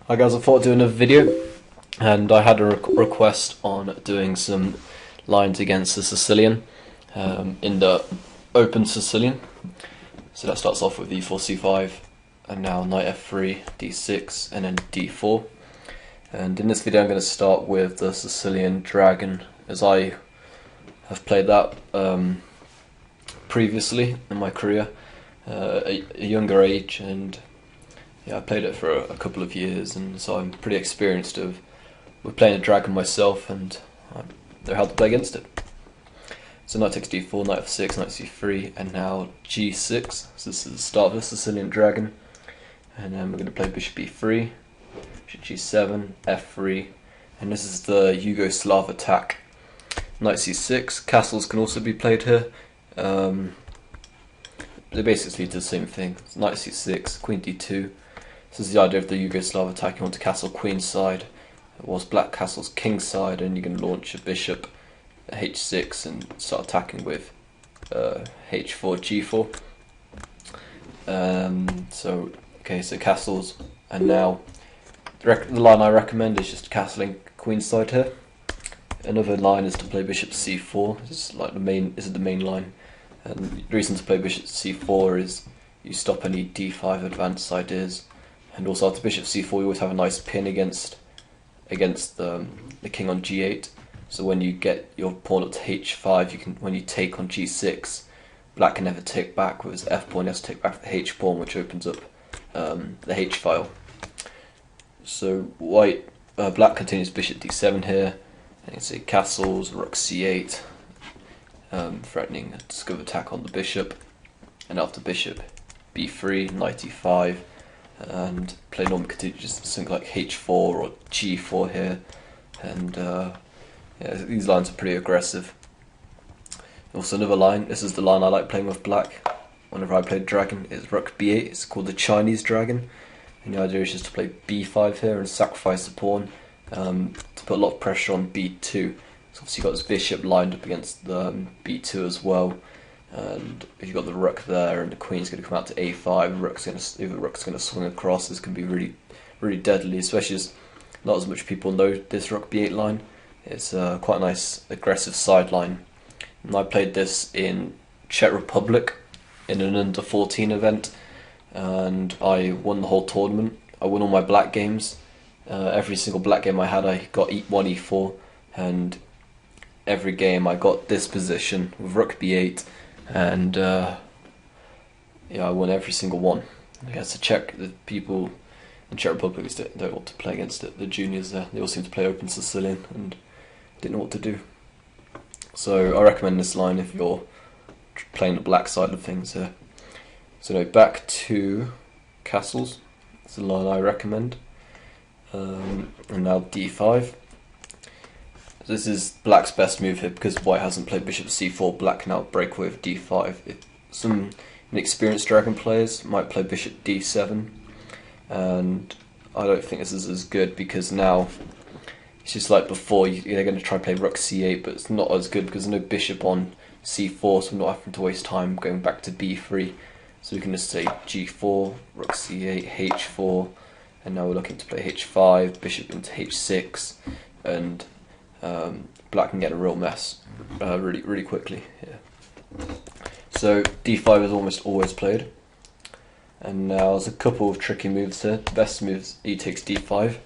Hi guys, I thought I'd do another video, and I had a request on doing some lines against the Sicilian in the open Sicilian. So that starts off with e4, c5, and now knight f3, d6, and then d4. And in this video I'm going to start with the Sicilian Dragon, as I have played that previously in my career, a younger age, and yeah, I played it for a couple of years, and so I'm pretty experienced with playing a dragon myself, and I know how to play against it. So knight takes d4, knight f6, knight c3, and now g6. So this is the start of the Sicilian Dragon, and then we're going to play bishop e3, bishop g7, f3, and this is the Yugoslav attack. Knight c6. Castles can also be played here. They basically do the same thing. It's knight c6, queen d2. This is the idea of the Yugoslav attack. You want to castle queen side, whilst black castles king side, and you can launch a bishop at h6 and start attacking with h4, g4. So castles, and now the line I recommend is just castling queen side here. Another line is to play bishop c4. This is like the main. This is the main line, and the reason to play bishop c4 is you stop any d5 advanced ideas. And also after bishop c4 you always have a nice pin against the king on g8. So when you get your pawn up to h5, you can, when you take on g6, black can never take back, whereas f pawn has to take back the h pawn, which opens up the h file. So black continues bishop d7 here, and you can see castles, rook c8, threatening a discover attack on the bishop, and after bishop b3, knight e5. And play normal continues something like h4 or g4 here, and yeah, these lines are pretty aggressive. Also another line, this is the line I like playing with black whenever I play dragon, is rook b8. It's called the Chinese Dragon, and the idea is just to play b5 here and sacrifice the pawn to put a lot of pressure on b2. So obviously you've got this bishop lined up against the b2 as well. And if you've got the rook there and the queen's going to come out to a5, if the rook's going to swing across, this can be really deadly, especially as not as much people know this rook b8 line. It's quite a nice aggressive side line. And I played this in Czech Republic in an under 14 event, and I won the whole tournament. I won all my black games. Every single black game I had, I got e1, e4, and every game I got this position with rook b8. And yeah, I won every single one. I guess the people in Czech Republic don't want to play against it. The juniors there, they all seem to play open Sicilian and didn't know what to do. So I recommend this line if you're playing the black side of things here. So now back to castles. It's the line I recommend. And now d5. This is black's best move here, because white hasn't played bishop c4, black can now break away with d5. Some inexperienced dragon players might play bishop d7, and I don't think this is as good, because now it's just like before, they're going to try to play rook c8, but it's not as good because there's no bishop on c4, so I'm not having to waste time going back to b3. So we can just say g4, rook c8, h4, and now we're looking to play h5, bishop into h6, and black can get a real mess really quickly here. So d5 is almost always played, and now there's a couple of tricky moves here. The best move is e takes d5.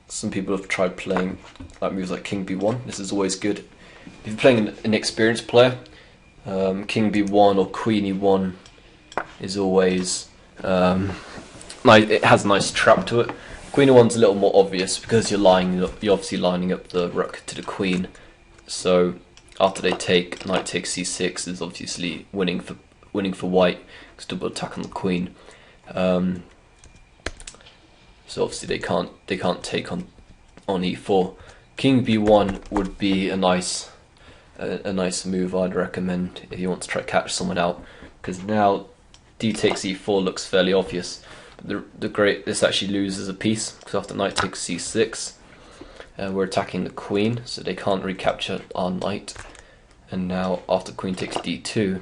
Some people have tried playing like moves like king b1. This is always good if you're playing an experienced player. King b1 or queen e1 is always it has a nice trap to it. Queen e1's a little more obvious because you're obviously lining up the rook to the queen. So after they take, knight takes c6 is obviously winning for white, because double attack on the queen. So obviously they can't take on e4. King b1 would be a nice move I'd recommend if you want to try to catch someone out, because now d takes e4 looks fairly obvious. This actually loses a piece, because after knight takes c6, we're attacking the queen, so they can't recapture our knight. And now after queen takes d2,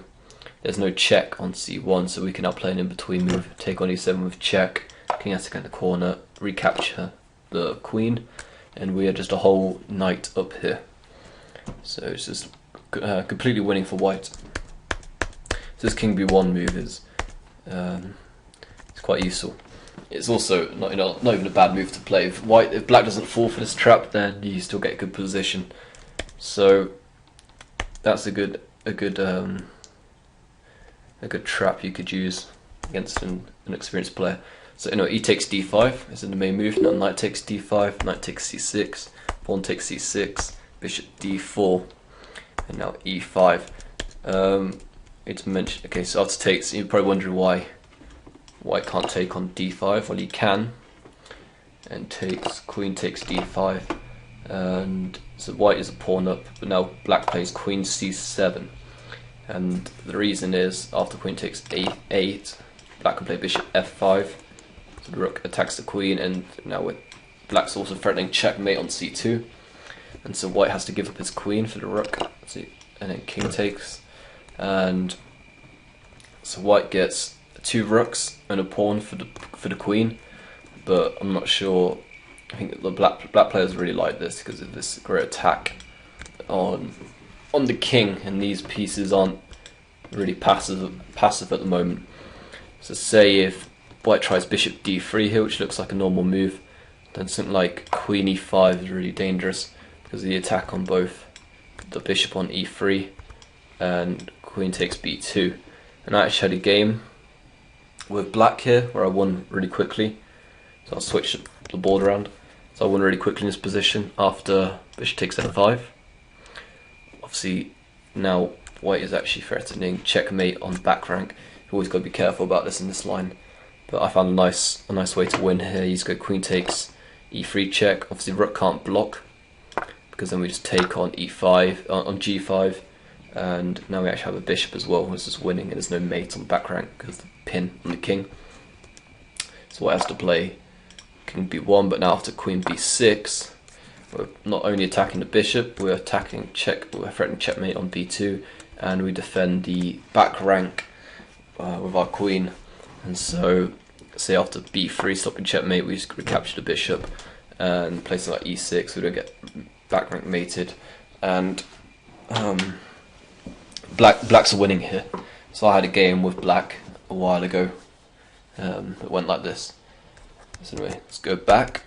there's no check on c1, so we can now play an in-between move, take on e7 with check, he has to get in the corner, recapture the queen, and we are just a whole knight up here. So it's just completely winning for white. So this king b1 move is it's quite useful. It's also not even a bad move to play. If black doesn't fall for this trap, then you still get a good position. So that's a good trap you could use against an experienced player. So e takes d5 is in the main move. Now knight takes d5, knight takes c6, pawn takes c6, bishop d4, and now e5. It's mentioned. Okay, so after takes, you're probably wondering why white can't take on d5. Well, he can, and queen takes d5, and so white is a pawn up, but now black plays queen c7, and the reason is after queen takes a8, black can play bishop f5, so the rook attacks the queen, and now with black's also threatening checkmate on c2, and so white has to give up his queen for the rook, and then king takes, and so white gets 2 rooks and a pawn for the queen, but I'm not sure. I think the black players really like this because of this great attack on the king, and these pieces aren't really passive at the moment. So say if white tries bishop d3 here, which looks like a normal move, then something like queen e5 is really dangerous because of the attack on both the bishop on e3 and queen takes b2. And I actually had a game with black here where I won really quickly, so I'll switch the board around. So I won really quickly in this position after bishop takes f5. Obviously now white is actually threatening checkmate on back rank. You've always got to be careful about this in this line, but I found a nice way to win here. He's got queen takes e3 check. Obviously rook can't block because then we just take on e5 on g5, and now we actually have a bishop as well, which is winning, and there's no mate on the back rank because the pin on the king. So white has to play king b1, but now after queen b6, we're not only attacking the bishop, we're threatening checkmate on b2, and we defend the back rank with our queen. And so, say after b3, stopping checkmate, we just recapture the bishop and play something like e6, we don't get back rank mated, and black's winning here. So I had a game with black a while ago. It went like this. So anyway, let's go back.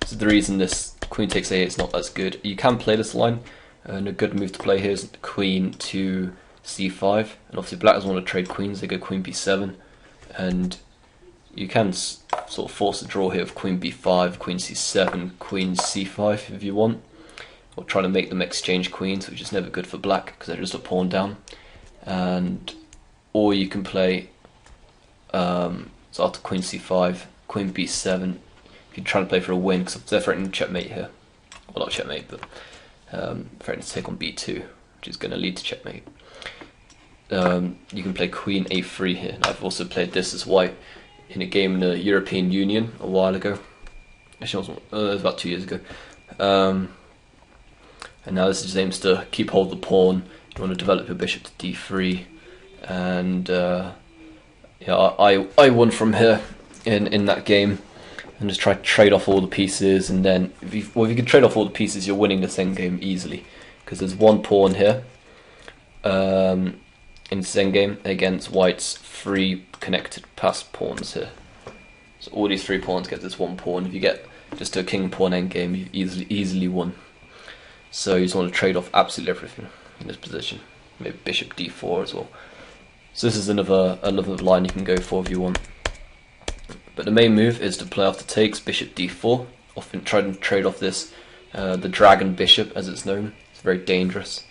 This is the reason this queen takes a8 is not as good. You can play this line, and a good move to play here is queen to c5. And obviously black doesn't want to trade queens, they go queen b7. And you can sort of force a draw here of queen b5, queen c7, queen c5 if you want. Or try to make them exchange queens, which is never good for black because they're just a pawn down. Or you can play, so after queen c5, queen b7, if you're trying to play for a win, because they're threatening checkmate here. Well, not checkmate, but threatening to take on b2, which is going to lead to checkmate. You can play queen a3 here, and I've also played this as white in a game in the European Union a while ago. Actually, it was about 2 years ago. And now this just aims to keep hold of the pawn. You want to develop your bishop to d3, and yeah, I won from here in that game, and just try to trade off all the pieces. And then if you can trade off all the pieces, you're winning this endgame easily because there's one pawn here in this endgame against white's 3 connected passed pawns here. So all these 3 pawns get this one pawn. If you get just a king pawn endgame, you've easily won. So you just want to trade off absolutely everything in this position. Maybe bishop d4 as well. So this is another line you can go for if you want. But the main move is to play after takes bishop d4. Often try to trade off this, the dragon bishop as it's known. It's very dangerous.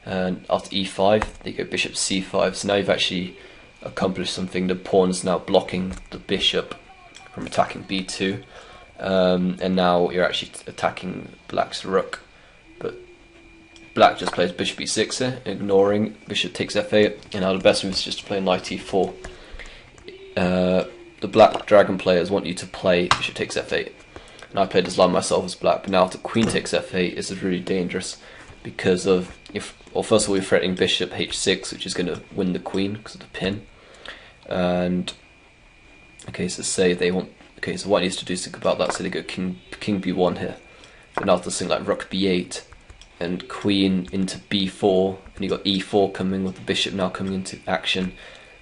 And after e5, they go bishop c5. So now you've actually accomplished something. The pawn is now blocking the bishop from attacking b2. And now you're actually attacking black's rook. But black just plays bishop e6 here, ignoring bishop takes f8, and now the best move is just to play knight e4. The black dragon players want you to play bishop takes f8, and I played this line myself as black, but now after queen takes f8 this is really dangerous because of, first of all you're threatening bishop h6, which is going to win the queen because of the pin, and Okay, so say they want. Okay, so what needs to do is think about that. So they go king b1 here. But now to something like rook b8 and queen into b4, and you got e4 coming with the bishop now coming into action.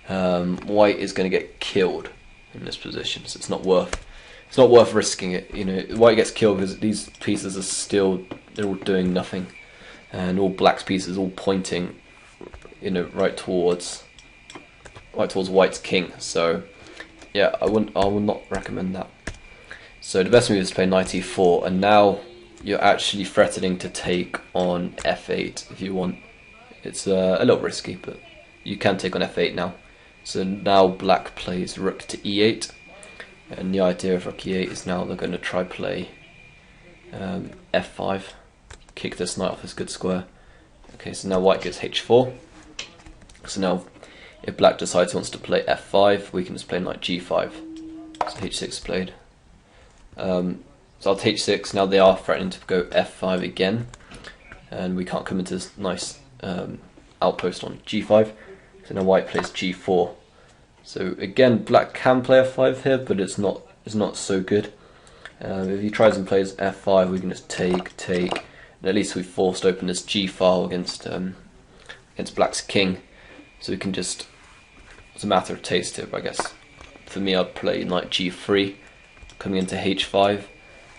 White is going to get killed in this position, so it's not worth risking it. You know, white gets killed because these pieces are they're all doing nothing, and all black's pieces all pointing, you know, right towards white's king. So yeah, I would not recommend that. So the best move is to play knight e4, and now you're actually threatening to take on f8 if you want. It's a little risky, but you can take on f8 now. So now black plays rook to e8, and the idea of rook e8 is now they're going to try play f5, kick this knight off this good square. Okay, so now white gets h4. So now if black decides he wants to play f5, we can just play knight g5. So h6 is played. So I'll take h6. Now they are threatening to go f5 again, and we can't come into this nice outpost on g5. So now white plays g4. So again, black can play f5 here, but it's not so good. If he tries and plays f5, we can just take, and at least we forced open this g file against black's king. So we can just, it's a matter of taste here, but I guess for me I'd play knight g3, coming into h5,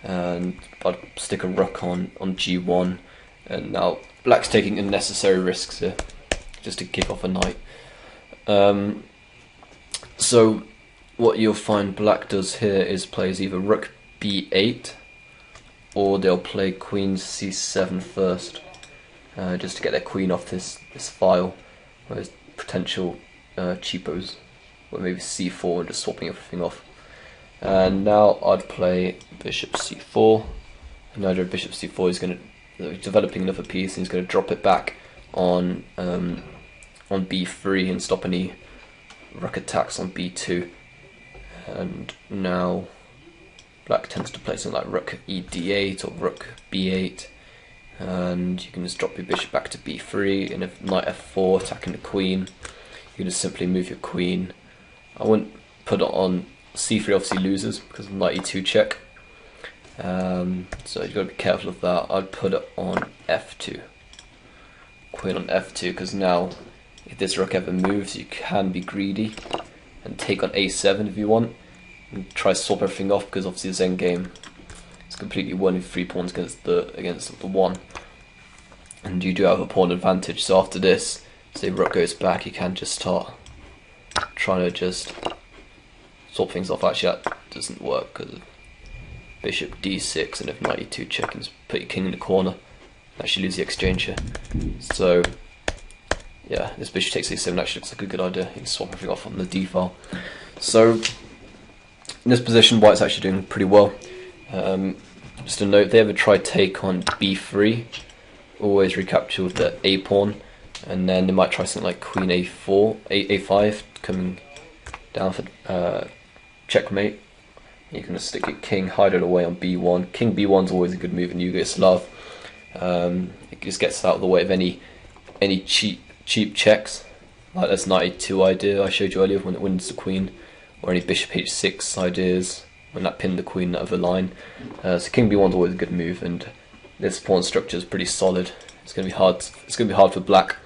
and I'd stick a rook on g1, and now black's taking unnecessary risks here, just to kick off a knight. So what you'll find black does here is plays either rook b8, or they'll play queen c7 first, just to get their queen off this file. Whereas potential cheapos, or maybe c4 and just swapping everything off. And now I'd play bishop c4. And the idea of bishop c4 is going to developing another piece, and he's going to drop it back on b3 and stop any rook attacks on b2. And now black tends to play something like rook ed8 or rook b8, and you can just drop your bishop back to b3, and if knight f4 attacking the queen, you can just simply move your queen. I wouldn't put it on c3, obviously loses because of knight e2 check, so you've got to be careful of that. I'd put it on f2, queen on f2, because now if this rook ever moves, you can be greedy and take on a7 if you want, and try to swap everything off, because obviously this endgame is completely won with 3 pawns against the 1, and you do have a pawn advantage. So after this, say rook goes back, you can just start trying to just swap things off. Actually, that doesn't work because of bishop d6, and if knight e2 check, and put your king in the corner, actually lose the exchange here. So yeah, this bishop takes a7 actually looks like a good idea. You can swap everything off on the d file. So in this position, white's actually doing pretty well. Just a note, if they ever try take on b3, always recapture with the a pawn, and then they might try something like queen a4, a5 coming down for checkmate. You can just stick your king, hide it away on b1. King b1 is always a good move in Yugoslav. It just gets out of the way of any cheap checks, like this knight e2 idea I showed you earlier when it wins the queen, or any bishop h6 ideas when that pinned the queen out of the line. So king b1 is always a good move, and this pawn structure is pretty solid. It's going to be hard. It's going to be hard for black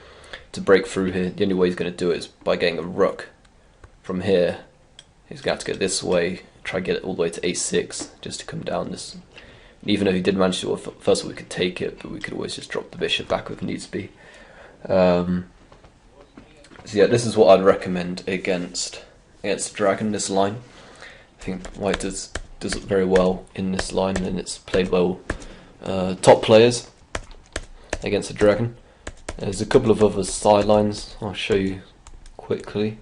to break through here. The only way he's going to do it is by getting a rook from here. He's going to have to go this way, try to get it all the way to a6 just to come down this. And even if he did manage to, first of all we could take it, but we could always just drop the bishop back if needs be. So yeah, this is what I'd recommend against Dragon, this line. I think white does it very well in this line, and it's played well top players against the Dragon. There's a couple of other side lines I'll show you quickly.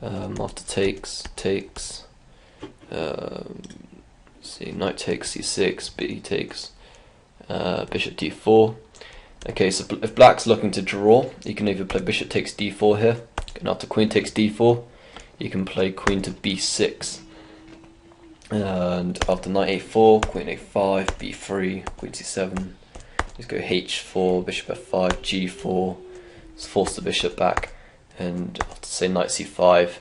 After takes, see, knight takes c6, b takes, bishop d4. Okay, so if black's looking to draw, you can either play bishop takes d4 here, and after queen takes d4, you can play queen to b6. And after knight a4, queen a5, b3, queen c7, just go h4, bishop f5, g4, just force the bishop back, and after say knight c5,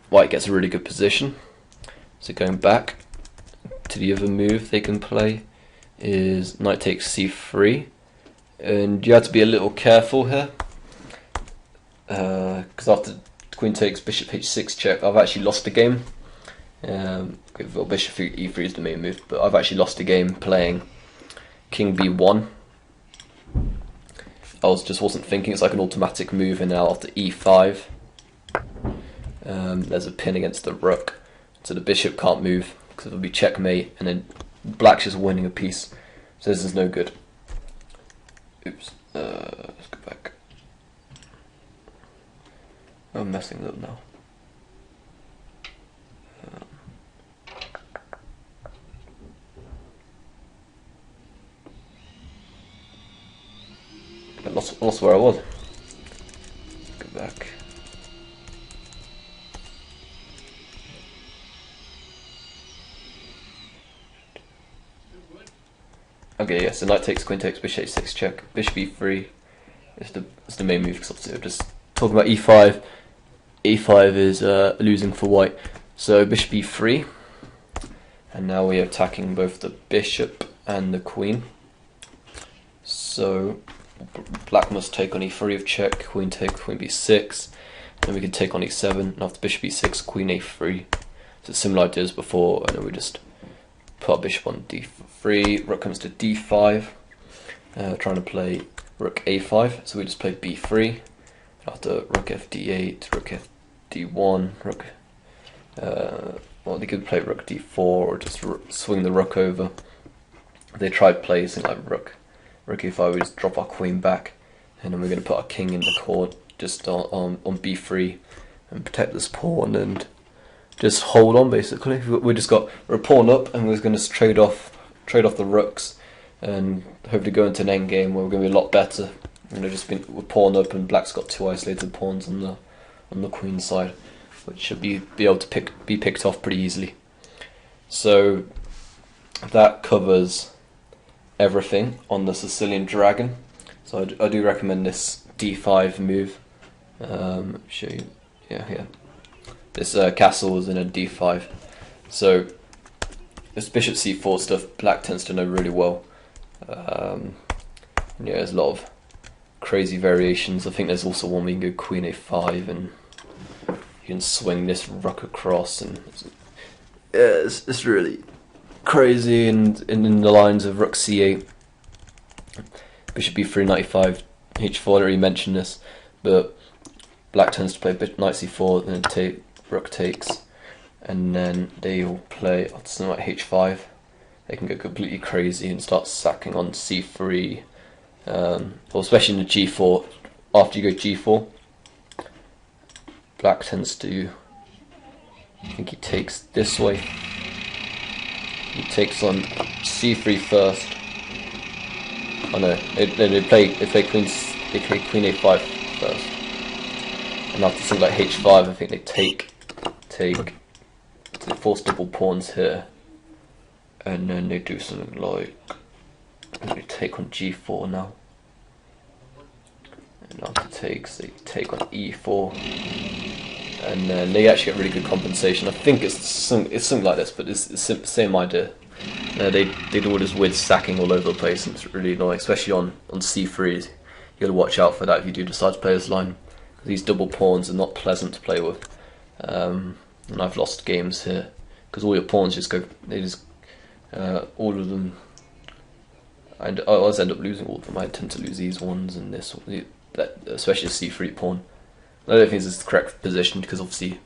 white white gets a really good position. So going back to the other move they can play is knight takes c3, and you have to be a little careful here because after queen takes bishop h6 check, I've actually lost the game. Well, bishop e3 is the main move, but I've actually lost the game playing king b1. I wasn't thinking. It's like an automatic move, and now after e5 there's a pin against the rook, so the bishop can't move because it'll be checkmate, and then black's just winning a piece, so this is no good. Oops, let's go back. I'm messing it up now. I lost where I was. Go back. Okay, yeah, so knight takes, queen takes, bishop h6 check, bishop e3 is the main move, because obviously we're just talking about e5. e5 is losing for white, so bishop e3, and now we are attacking both the bishop and the queen. So black must take on e3 of check, queen take, queen b6, and then we can take on e7, and after bishop e6, queen a3. So similar ideas before, and then we just put our bishop on d3, rook comes to d5, trying to play rook a5, so we just play b3, after rook f d8, rook f d1, rook, well, they could play rook d4 or just swing the rook over. They tried playing something like rook a5, we just drop our queen back, and then we're going to put our king in the court just on b3 and protect this pawn and just hold on. Basically, we're a pawn up, and we're going to trade off the rooks and hopefully go into an end game where we're going to be a lot better. We're pawn up, and black's got two isolated pawns on the queen side, which should be able to be picked off pretty easily. So that covers everything on the Sicilian Dragon. So I do recommend this d5 move. Show you, yeah. This castle is in a d5. So this bishop c4 stuff, black tends to know really well. Yeah, there's a lot of crazy variations. I think there's also one where you can go queen a5 and you can swing this rook across, and it's really crazy. And in the lines of rook c8, bishop b3, knight e5, h4. I already mentioned this, but black tends to play knight c4 and then rook takes, and then they will play something like h5. They can go completely crazy and start sacking on c3, or especially in the g4. After you go g4, black tends to, I think he takes this way. He takes on c3 first. Oh no, they play queen a5 first, and after something like h5, I think they take. They force double pawns here, and then they do something like they take on g4 now, and after takes they take on e4, and then they actually get really good compensation. I think it's something like this, but it's the same idea. They do all this weird stacking all over the place, and it's really annoying, especially on c3. You got to watch out for that if you do decide to play this line, because these double pawns are not pleasant to play with. And I've lost games here because all your pawns just go. All of them. And I always end up losing all of them. I tend to lose these ones and this one, especially the c3 pawn. I don't think this is the correct position because obviously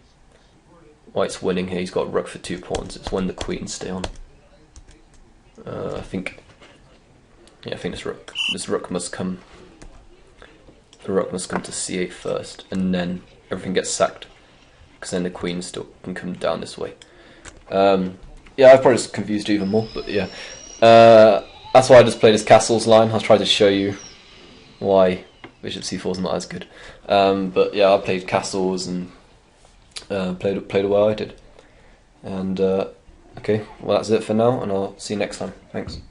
white's winning here. He's got rook for 2 pawns. It's when the queens stay on. I think this rook must come. The rook must come to c8 first, and then everything gets sacked, because then the queen still can come down this way. Yeah, I've probably just confused you even more, but yeah. That's why I just played this castles line. I'll try to show you why bishop c4 is not as good. But yeah, I played castles and played the way I did. And okay, well that's it for now, and I'll see you next time. Thanks.